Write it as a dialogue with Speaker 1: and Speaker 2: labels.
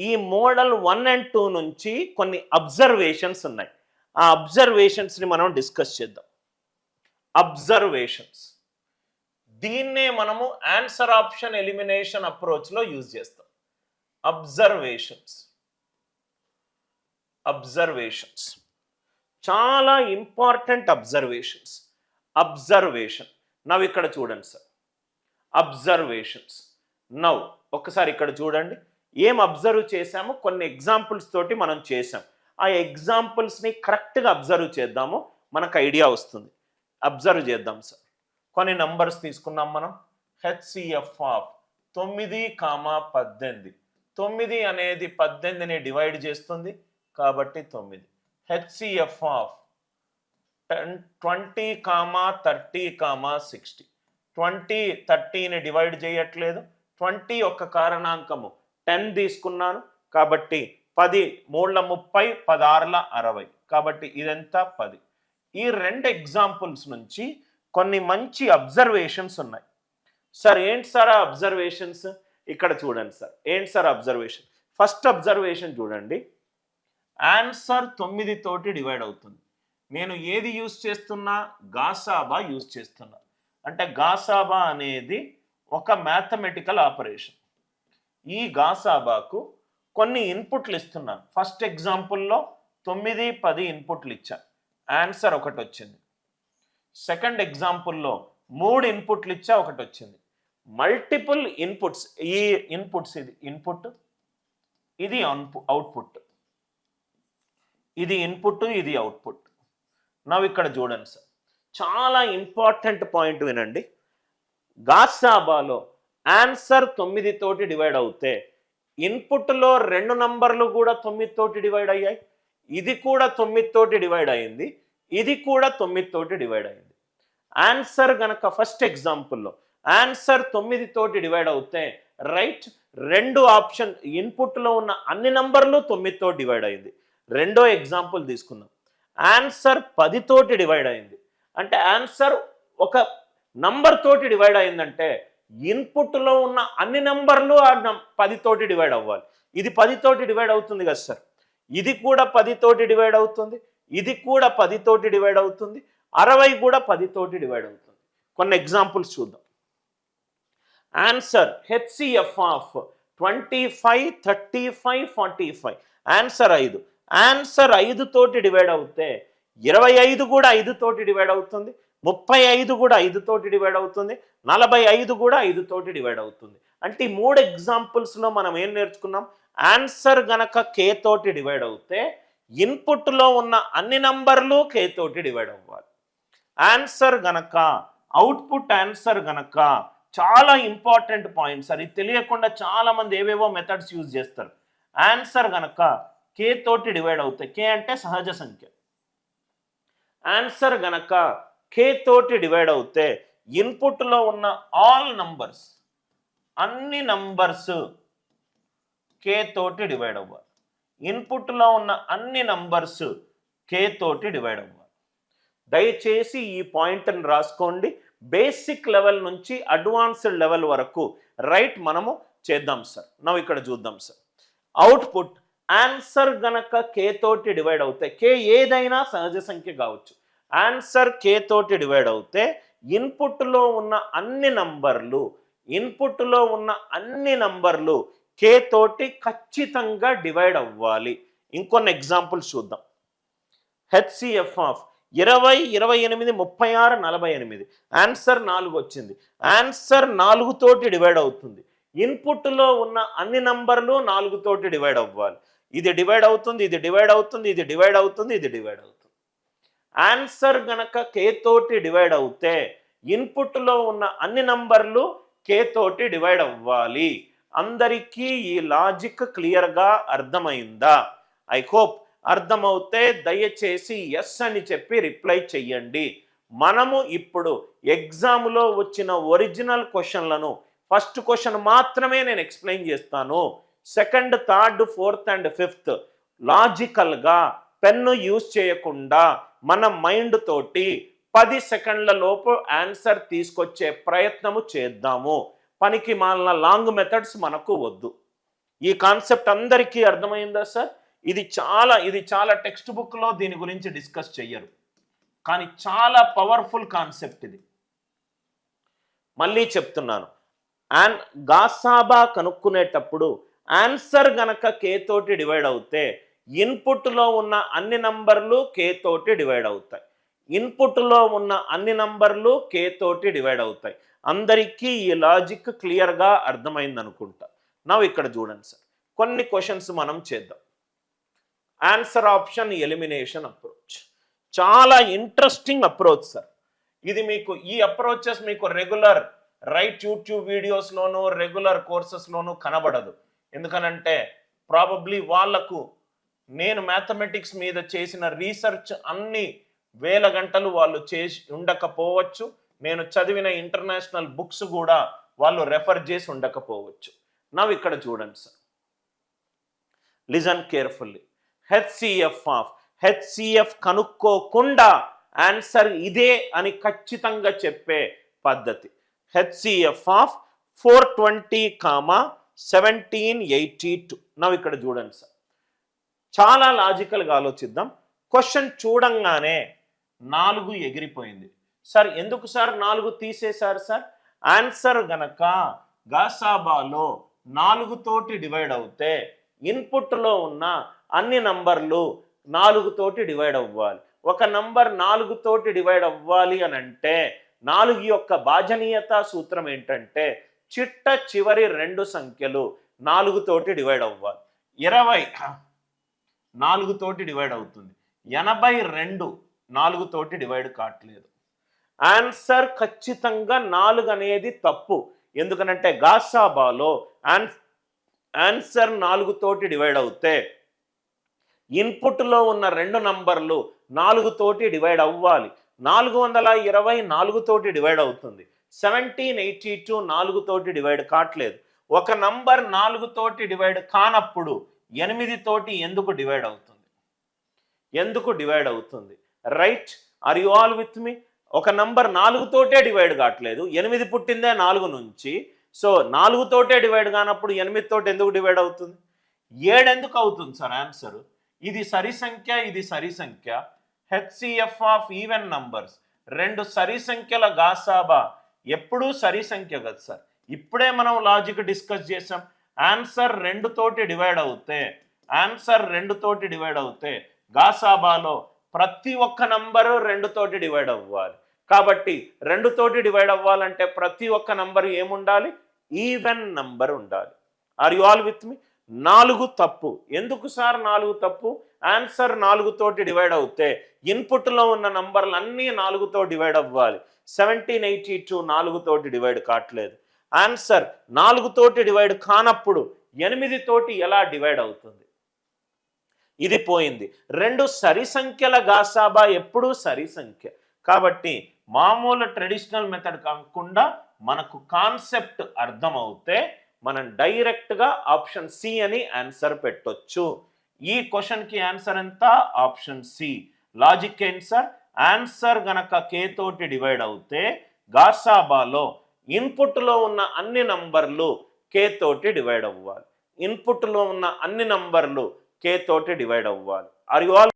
Speaker 1: ఈ model 1 and 2 నుంచి కొన్ని అబ్జర్వేషన్స్ ఉన్నాయి. ఆ అబ్జర్వేషన్స్ని మనం డిస్కస్ చేద్దాం. అబ్జర్వేషన్స్ దీన్నే మనము ఆన్సర్ ఆప్షన్ ఎలిమినేషన్ అప్రోచ్లో యూజ్ చేస్తాం. అబ్జర్వేషన్స్ చాలా ఇంపార్టెంట్ అబ్జర్వేషన్ నవ్ ఇక్కడ చూడండి సార్. అబ్జర్వేషన్స్ నవ్ ఒకసారి ఇక్కడ చూడండి. ఏం అబ్జర్వ్ చేసాము, కొన్ని ఎగ్జాంపుల్స్ తోటి మనం చేసాం. ఆ ఎగ్జాంపుల్స్ని కరెక్ట్గా అబ్జర్వ్ చేద్దాము, మనకు ఐడియా వస్తుంది. అబ్జర్వ్ చేద్దాం సార్. కొన్ని నంబర్స్ తీసుకున్నాం మనం. హెచ్సిఎఫ్ ఆఫ్ 9, 18 అనేది 18ని డివైడ్ చేస్తుంది కాబట్టి 9. HCF of 20, 30, 60. 20 30ని డివైడ్ చేయట్లేదు. 20 ఒక కారణాంకము 10 తీసుకున్నాను కాబట్టి 10 3 30, 16 60 కాబట్టి ఇదంతా 10. ఈ రెండు ఎగ్జాంపుల్స్ నుంచి కొన్ని మంచి అబ్జర్వేషన్స్ ఉన్నాయి. సార్ ఏంటి సార్ అబ్జర్వేషన్స్? ఇక్కడ చూడండి సార్. ఏంటి సార్ అబ్జర్వేషన్? ఫస్ట్ అబ్జర్వేషన్ చూడండి. ఆన్సర్ 9 తోటి డివైడ్ అవుతుంది. నేను ఏది యూజ్ చేస్తున్నా? గాసాబా యూజ్ చేస్తున్నా. అంటే గాసాబా అనేది ఒక మ్యాథమెటికల్ ఆపరేషన్. ఈ గాసాబాకు కొన్ని ఇన్పుట్లు ఇస్తున్నాను. ఫస్ట్ ఎగ్జాంపుల్లో 9, 10 ఇన్పుట్లు ఇచ్చాను, ఆన్సర్ ఒకటి వచ్చింది. సెకండ్ ఎగ్జాంపుల్లో 3 ఇన్పుట్లు ఇచ్చా, ఒకటి వచ్చింది. మల్టిపుల్ ఇన్పుట్స్, ఈ ఇన్పుట్స్ ఇది ఇన్పుట్, ఇది అవుట్పుట్, ఇది ఇన్పుట్, ఇది అవుట్పుట్. నవ్వు ఇక్కడ చూడండి సార్, చాలా ఇంపార్టెంట్ పాయింట్ వినండి. గాసాబాలో ఆన్సర్ 9 తోటి డివైడ్ అవుతే ఇన్పుట్లో 2 నంబర్లు కూడా 9 తోటి డివైడ్ అయ్యాయి. ఇది కూడా 9 తోటి డివైడ్ అయింది, ఇది కూడా 9 తోటి డివైడ్ అయింది. ఆన్సర్ గనక ఫస్ట్ ఎగ్జాంపుల్లో ఆన్సర్ 9 తోటి డివైడ్ అవుతే రైట్, 2 ఆప్షన్ ఇన్పుట్లో ఉన్న అన్ని నంబర్లు 9 తోటి డివైడ్ అయింది. రెండో ఎగ్జాంపుల్ తీసుకుందాం. ఆన్సర్ 10 తోటి డివైడ్ అయింది. అంటే ఆన్సర్ ఒక నంబర్ తోటి డివైడ్ అయిందంటే ఇన్పుట్లో ఉన్న అన్ని నంబర్లు ఆ 10 తోటి డివైడ్ అవ్వాలి. ఇది 10 తోటి డివైడ్ అవుతుంది కదా సార్. ఇది కూడా 10 తోటి డివైడ్ అవుతుంది, ఇది కూడా 10 తోటి డివైడ్ అవుతుంది, 60 కూడా 10 తోటి డివైడ్ అవుతుంది. కొన్ని ఎగ్జాంపుల్స్ చూద్దాం. Answer HCF of 25, 35, 45 answer 5. Answer 5 తోటి డివైడ్ అవుతే 25 కూడా 5 తోటి డివైడ్ అవుతుంది, 35 కూడా 5 తోటి డివైడ్ అవుతుంది, 45 కూడా 5 తోటి డివైడ్ అవుతుంది. అంటే ఈ 3 ఎగ్జాంపుల్స్లో మనం ఏం నేర్చుకున్నాం? ఆన్సర్ గనక కే తోటి డివైడ్ అవుతే ఇన్పుట్లో ఉన్న అన్ని నంబర్లు కే తోటి డివైడ్ అవ్వాలి. ఆన్సర్ గనక అవుట్పుట్ ఆన్సర్ గనక చాలా ఇంపార్టెంట్ పాయింట్స్. అది తెలియకుండా చాలా మంది ఏవేవో మెథడ్స్ యూజ్ చేస్తారు. ఆన్సర్ గనక కే తోటి డివైడ్ అవుతాయి, కే అంటే సహజ సంఖ్య. ఆన్సర్ గనక కే తోటి డివైడ్ అవుతే ఇన్పుట్లో ఉన్న ఆల్ నంబర్స్, అన్ని నంబర్స్ కే తోటి డివైడ్ అవ్వాలి. ఇన్పుట్లో ఉన్న అన్ని నంబర్స్ కే తోటి డివైడ్ అవ్వాలి. దయచేసి ఈ పాయింట్ని రాసుకోండి. బేసిక్ లెవెల్ నుంచి అడ్వాన్స్డ్ లెవెల్ వరకు రైట్ మనము చేద్దాం సార్. నవ్వు ఇక్కడ చూద్దాం సార్. అవుట్పుట్ ఆన్సర్ గనక కే తోటి డివైడ్ అవుతే, కే ఏదైనా సహజ సంఖ్య కావచ్చు, ఆన్సర్ కే తోటి డివైడ్ అవుతే ఇన్పుట్లో ఉన్న అన్ని నంబర్లు కే తోటి ఖచ్చితంగా డివైడ్ అవ్వాలి. ఇంకొన్ని ఎగ్జాంపుల్స్ చూద్దాం. హెచ్సిఎఫ్ ఆఫ్ 20, 28, 36, 48 ఆన్సర్ 4 వచ్చింది. ఆన్సర్ 4 తోటి డివైడ్ అవుతుంది. ఇన్పుట్లో ఉన్న అన్ని నంబర్లు 4 తోటి డివైడ్ అవ్వాలి. ఇది డివైడ్ అవుతుంది, ఇది డివైడ్ అవుతుంది, ఇది డివైడ్ అవుతుంది, ఇది డివైడ్ అవుతుంది. ఆన్సర్ గనక కే తోటి డివైడ్ అవుతే ఇన్పుట్లో ఉన్న అన్ని నంబర్లు కే తోటి డివైడ్ అవ్వాలి. అందరికీ ఈ లాజిక్ క్లియర్గా అర్థమైందా? ఐ హోప్ అర్థమవుతే దయచేసి ఎస్ అని చెప్పి రిప్లై చెయ్యండి. మనము ఇప్పుడు ఎగ్జామ్లో వచ్చిన ఒరిజినల్ క్వశ్చన్లను ఫస్ట్ క్వశ్చన్ మాత్రమే నేను ఎక్స్ప్లెయిన్ చేస్తాను. Second, third, fourth and fifth లాజికల్గా పెన్ను యూజ్ చేయకుండా మన మైండ్ తోటి 10 సెకండ్ల లోపు ఆన్సర్ తీసుకొచ్చే ప్రయత్నము చేద్దాము. పనికి మాలిన లాంగ్ మెథడ్స్ మనకు వద్దు. ఈ కాన్సెప్ట్ అందరికీ అర్థమైందా సార్? ఇది చాలా టెక్స్ట్ బుక్లో దీని గురించి డిస్కస్ చెయ్యరు, కానీ చాలా పవర్ఫుల్ కాన్సెప్ట్ ఇది. మళ్ళీ చెప్తున్నాను, గాసాబా కనుక్కునేటప్పుడు ఆన్సర్ గనక కే తోటి డివైడ్ అవుతే ఇన్పుట్లో ఉన్న అన్ని నంబర్లు కే తోటి డివైడ్ అవుతాయి. ఇన్పుట్లో ఉన్న అన్ని నంబర్లు కే తోటి డివైడ్ అవుతాయి. అందరికీ ఈ లాజిక్ క్లియర్గా అర్థమైంది అనుకుంటా. నవ్వు ఇక్కడ చూడండి సార్, కొన్ని క్వశ్చన్స్ మనం చేద్దాం. ఆన్సర్ ఆప్షన్ ఎలిమినేషన్ అప్రోచ్ చాలా ఇంట్రెస్టింగ్ అప్రోచ్ సార్. ఇది మీకు ఈ అప్రోచెస్ మీకు రెగ్యులర్ రైట్ యూట్యూబ్ వీడియోస్లోనూ రెగ్యులర్ కోర్సెస్లోనూ కనబడదు. ఎందుకనంటే ప్రాబబ్లీ వాళ్లకు నేను మ్యాథమెటిక్స్ మీద చేసిన రీసెర్చ్ అన్ని వేల గంటలు వాళ్ళు చేసి ఉండకపోవచ్చు. నేను చదివిన ఇంటర్నేషనల్ బుక్స్ కూడా వాళ్ళు రెఫర్ చేసి ఉండకపోవచ్చు. నవ్వు ఇక్కడ చూడండి సార్, లిజన్ కేర్ఫుల్లీ. హెచ్సిఎఫ్ కనుక్కోకుండా ఆన్సర్ ఇదే అని ఖచ్చితంగా చెప్పే పద్ధతి. HCF of 420, 1782. నవ్వు ఇక్కడ చూడండి సార్, చాలా లాజికల్గా ఆలోచిద్దాం. క్వశ్చన్ చూడంగానే 4 ఎగిరిపోయింది సార్. ఎందుకు సార్ 4 తీసేశారు సార్? ఆన్సర్ గనక గాసాబాలో 4 తోటి డివైడ్ అవుతే ఇన్పుట్లో ఉన్న అన్ని నంబర్లు 4 తోటి డివైడ్ అవ్వాలి. ఒక నంబర్ 4 తోటి డివైడ్ అవ్వాలి అని అంటే 4 యొక్క భాజనీయత సూత్రం ఏంటంటే చిట్ట చివరి 2 సంఖ్యలు 4 తోటి డివైడ్ అవ్వాలి. 20 4 తోటి డివైడ్ అవుతుంది. 82 4 తోటి డివైడ్ కావట్లేదు. ఆన్సర్ ఖచ్చితంగా 4 అనేది తప్పు. ఎందుకనంటే గాసాబాలో ఆన్సర్ 4 తోటి డివైడ్ అవుతే ఇన్పుట్లో ఉన్న 2 నంబర్లు 4 తోటి డివైడ్ అవ్వాలి. 420 4 తోటి డివైడ్ అవుతుంది. 1782 4 తోటి డివైడ్ కావట్లేదు. ఒక నంబర్ 4 తోటి డివైడ్ కానప్పుడు 8 తోటి ఎందుకు డివైడ్ అవుతుంది? ఎందుకు డివైడ్ అవుతుంది? Right, are you all with me? ఒక నంబర్ 4 తోటే డివైడ్ కావట్లేదు, 8 పుట్టిందే 4 నుంచి. సో 4 తోటే డివైడ్ కానప్పుడు 8 తోటి ఎందుకు డివైడ్ అవుతుంది? 7 ఎందుకు అవుతుంది సార్ ఆన్సర్? ఇది సరి సంఖ్య, ఇది సరి సంఖ్య. హెచ్సిఎఫ్ ఆఫ్ ఈవెన్ నంబర్స్, 2 సరి సంఖ్యల గాసాబా ఎప్పుడూ సరి సంఖ్య కదా సార్. ఇప్పుడే మనం లాజిక్ డిస్కస్ చేసాం. ఆన్సర్ 2 తోటి డివైడ్ అవుతే గాసాబాలో ప్రతి ఒక్క నంబరు 2 తోటి డివైడ్ అవ్వాలి. కాబట్టి 2 తోటి డివైడ్ అవ్వాలంటే ప్రతి ఒక్క నంబర్ ఏముండాలి? ఈవెన్ నంబర్ ఉండాలి. ఆర్ యు ఆల్ విత్ మీ? 4 తప్పు. ఎందుకు సార్ 4 తప్పు? ఆన్సర్ 4 తోటి డివైడ్ అవుతే ఇన్పుట్లో ఉన్న నంబర్లు అన్నీ 4తో డివైడ్ అవ్వాలి. 1782 4 తోటి డివైడ్ కావట్లేదు. ఆన్సర్ 4 తోటి డివైడ్ కానప్పుడు 8 తోటి ఎలా డివైడ్ అవుతుంది? ఇది పోయింది. 2 సరి సంఖ్యల గాసాబా ఎప్పుడూ సరి సంఖ్య. కాబట్టి మామూలు ట్రెడిషనల్ మెథడ్ కాకుండా మనకు కాన్సెప్ట్ అర్థమవుతే మనం డైరెక్ట్గా ఆప్షన్ సి అని ఆన్సర్ పెట్టొచ్చు. ఈ క్వశ్చన్కి ఆన్సర్ ఎంత? Option c. లాజిక్ ఏంటి సార్? ఆన్సర్ గనక కే తోటి డివైడ్ అవుతే గాసాబాలో ఇన్పుట్లో ఉన్న అన్ని నంబర్లు కే తోటి డివైడ్ అవ్వాలి. ఇన్పుట్లో ఉన్న అన్ని నంబర్లు కే తోటి డివైడ్ అవ్వాలి. Are you all